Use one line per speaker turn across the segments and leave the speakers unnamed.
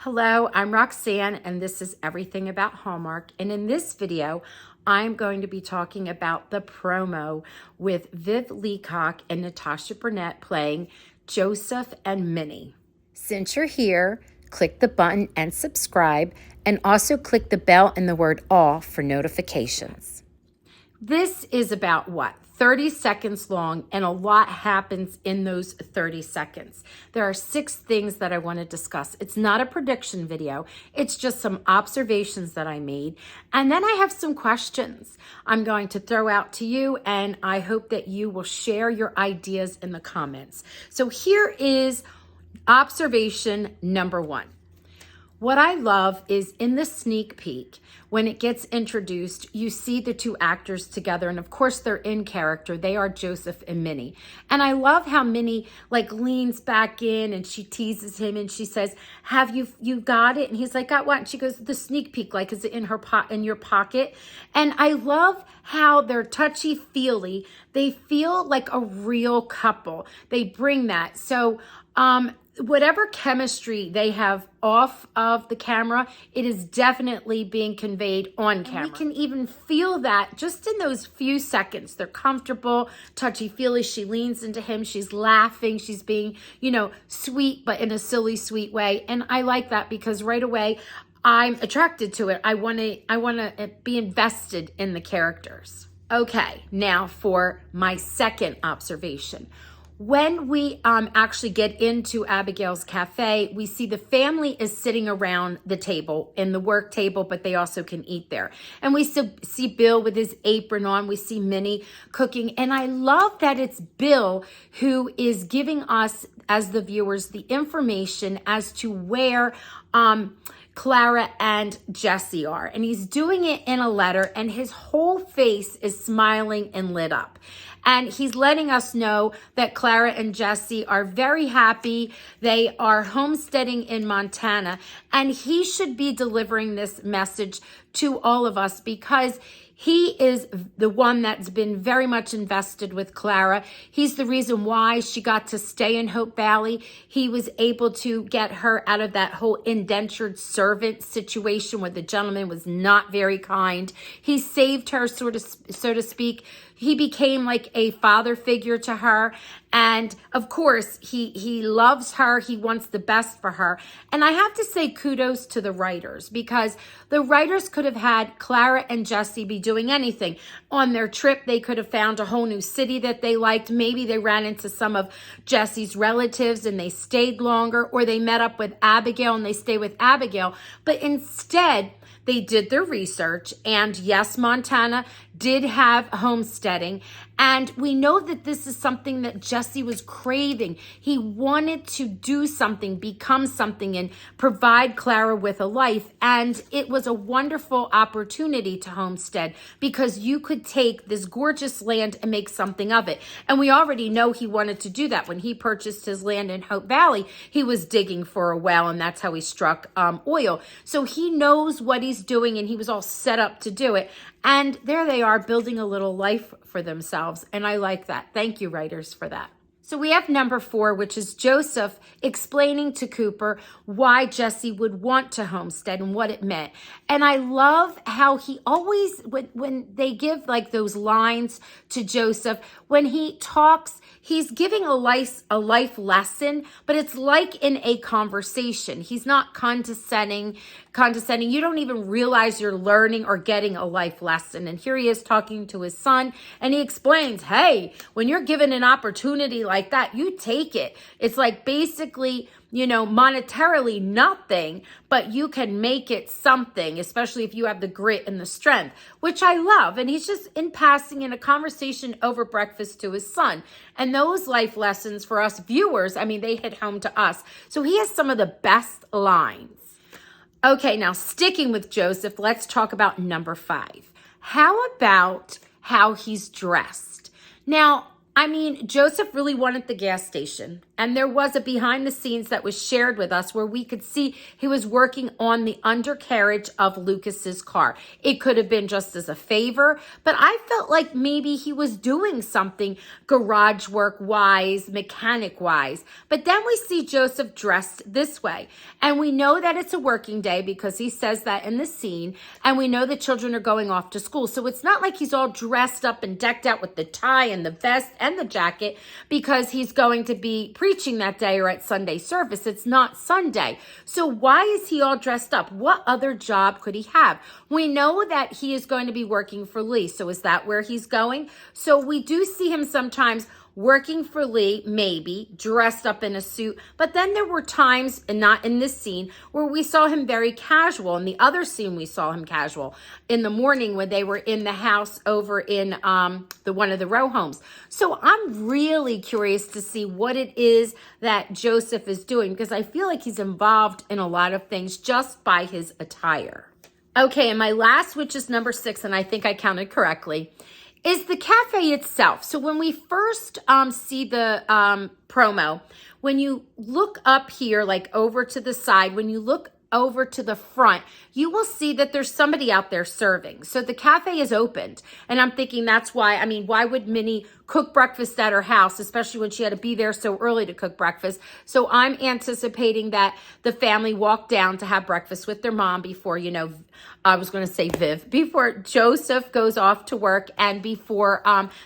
Hello, I'm Roxanne, and this is Everything About Hallmark. And in this video, I'm going to be talking about the promo with Viv Leacock and Natasha Burnett playing Joseph and Minnie. Since you're here, click the button and subscribe, and also click the bell and the word all for notifications. This is about what? 30 seconds long, and a lot happens in those 30 seconds. There are 6 things that I want to discuss. It's not a prediction video. It's just some observations that I made. And then I have some questions I'm going to throw out to you, and I hope that you will share your ideas in the comments. So here is observation number 1. What I love is in the sneak peek, when it gets introduced, you see the 2 actors together. And of course, they're in character. They are Joseph and Minnie. And I love how Minnie leans back in and she teases him and she says, "Have you got it?" And he's like, "Got what?" And she goes, "The sneak peek, is it in in your pocket?" And I love how they're touchy-feely. They feel like a real couple. They bring that. So, whatever chemistry they have off of the camera, it is definitely being conveyed on camera. And we can even feel that just in those few seconds. They're comfortable, touchy-feely. She leans into him. She's laughing. She's being, sweet, but in a silly, sweet way. And I like that because right away, I'm attracted to it. I want to be invested in the characters. Okay, now for my second observation. When we actually get into Abigail's cafe, we see the family is sitting around the table, in the work table, but they also can eat there. And we see Bill with his apron on. We see Minnie cooking. And I love that it's Bill who is giving us, as the viewers, the information as to where Clara and Jesse are. And he's doing it in a letter, and his whole face is smiling and lit up. And he's letting us know that Clara and Jesse are very happy. They are homesteading in Montana. And he should be delivering this message to all of us because he is the one that's been very much invested with Clara. He's the reason why she got to stay in Hope Valley. He was able to get her out of that whole indentured servant situation where the gentleman was not very kind. He saved her, so to speak. He became like a father figure to her. And of course, he loves her. He wants the best for her. And I have to say kudos to the writers, because the writers could have had Clara and Jesse be doing anything. On their trip, they could have found a whole new city that they liked. Maybe they ran into some of Jesse's relatives and they stayed longer, or they met up with Abigail and they stay with Abigail. But instead, they did their research, and yes, Montana did have homesteading, and we know that this is something that Jesse was craving. He wanted to do something, become something, and provide Clara with a life, and it was a wonderful opportunity to homestead because you could take this gorgeous land and make something of it. And we already know he wanted to do that. When he purchased his land in Hope Valley, he was digging for a well, and that's how he struck oil. So he knows what he's doing, and he was all set up to do it. And there they are, building a little life for themselves. And I like that. Thank you, writers, for that. So we have number 4, which is Joseph explaining to Cooper why Jesse would want to homestead and what it meant. And I love how he always, when they give those lines to Joseph, when he talks, he's giving a life lesson, but it's like in a conversation. He's not condescending. You don't even realize you're learning or getting a life lesson. And here he is talking to his son, and he explains, hey, when you're given an opportunity like that, you take it. It's like basically, monetarily nothing, but you can make it something, especially if you have the grit and the strength, which I love. And he's just in passing in a conversation over breakfast to his son. And those life lessons for us viewers, they hit home to us. So he has some of the best lines. Okay, now sticking with Joseph, let's talk about number 5. How about how he's dressed? Now, I mean, Joseph really wanted the gas station. And there was a behind the scenes that was shared with us where we could see he was working on the undercarriage of Lucas's car. It could have been just as a favor, but I felt like maybe he was doing something garage work wise, mechanic wise. But then we see Joseph dressed this way. And we know that it's a working day because he says that in the scene. And we know the children are going off to school. So it's not like he's all dressed up and decked out with the tie and the vest and the jacket because he's going to be preaching that day or at Sunday service. It's not Sunday. So why is he all dressed up? What other job could he have? We know that he is going to be working for Lee. So is that where he's going? So we do see him sometimes working for Lee, maybe, dressed up in a suit. But then there were times, and not in this scene, where we saw him very casual. In the other scene, we saw him casual in the morning when they were in the house over in one of the row homes. So I'm really curious to see what it is that Joseph is doing because I feel like he's involved in a lot of things just by his attire. Okay, and my last, which is number 6, and I think I counted correctly, is the cafe itself. So when we first see the promo, when you look up here, like over to the side, when you look over to the front, you will see that there's somebody out there serving. So the cafe is opened. And I'm thinking that's why, I mean, why would Minnie cook breakfast at her house, especially when she had to be there so early to cook breakfast? So I'm anticipating that the family walked down to have breakfast with their mom before, you know, I was going to say Viv, before Joseph goes off to work and before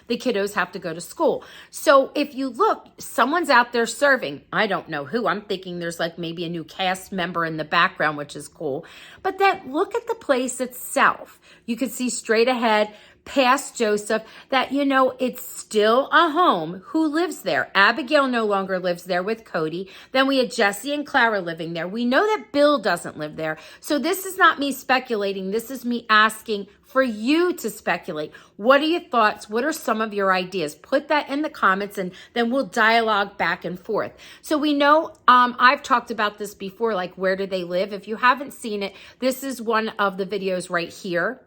the kiddos have to go to school. So if you look, someone's out there serving. I don't know who. I'm thinking there's like maybe a new cast member in the background, which is cool. But then look at the place itself. You can see straight ahead past Joseph that, you know, it's still a home. Who lives there? Abigail no longer lives there with Cody. Then we had Jesse and Clara living there. We know that Bill doesn't live there. So this is not me speculating. This is me asking for you to speculate. What are your thoughts? What are some of your ideas? Put that in the comments and then we'll dialogue back and forth. So we know, I've talked about this before, like where do they live? If you haven't seen it, this is one of the videos right here.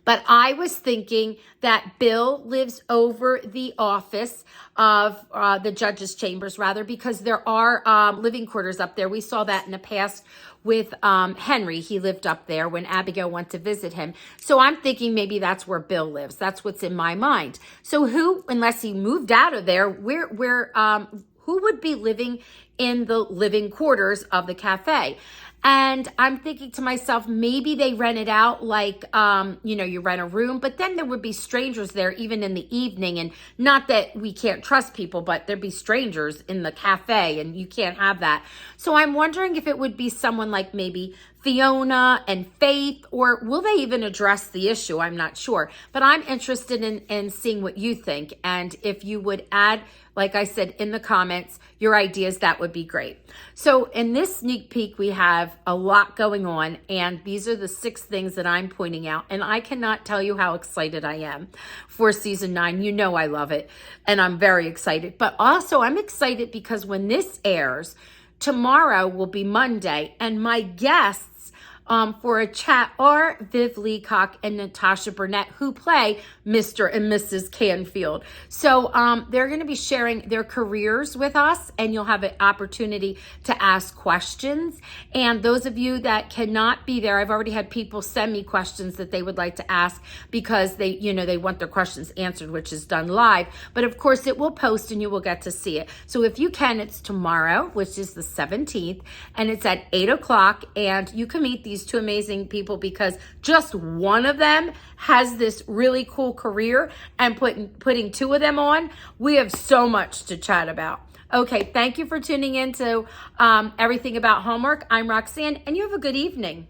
But I was thinking that Bill lives over the office of the judge's chambers, rather, because there are living quarters up there. We saw that in the past with Henry. He lived up there when Abigail went to visit him. So I'm thinking maybe that's where Bill lives. That's what's in my mind. So who, unless he moved out of there, who would be living in the living quarters of the cafe? And I'm thinking to myself, maybe they rent it out like, you know, you rent a room, but then there would be strangers there even in the evening. And not that we can't trust people, but there'd be strangers in the cafe and you can't have that. So I'm wondering if it would be someone like maybe Fiona and Faith, or will they even address the issue? I'm not sure, but I'm interested in seeing what you think. And if you would add, like I said, in the comments, your ideas, that would be great. So in this sneak peek, we have a lot going on, and these are the 6 things that I'm pointing out. And I cannot tell you how excited I am for season 9. You know I love it, and I'm very excited. But also I'm excited because when this airs, tomorrow will be Monday, and my guests for a chat are Viv Leacock and Natasha Burnett, who play Mr. and Mrs. Canfield. So they're going to be sharing their careers with us, and you'll have an opportunity to ask questions. And those of you that cannot be there, I've already had people send me questions that they would like to ask because they, you know, they want their questions answered, which is done live. But of course, it will post and you will get to see it. So if you can, it's tomorrow, which is the 17th, and it's at 8 o'clock, and you can meet these 2 amazing people because just one of them has this really cool career, and putting 2 of them on, we have so much to chat about. Okay, thank you for tuning in to Everything About Hallmark. I'm Roxanne, and you have a good evening.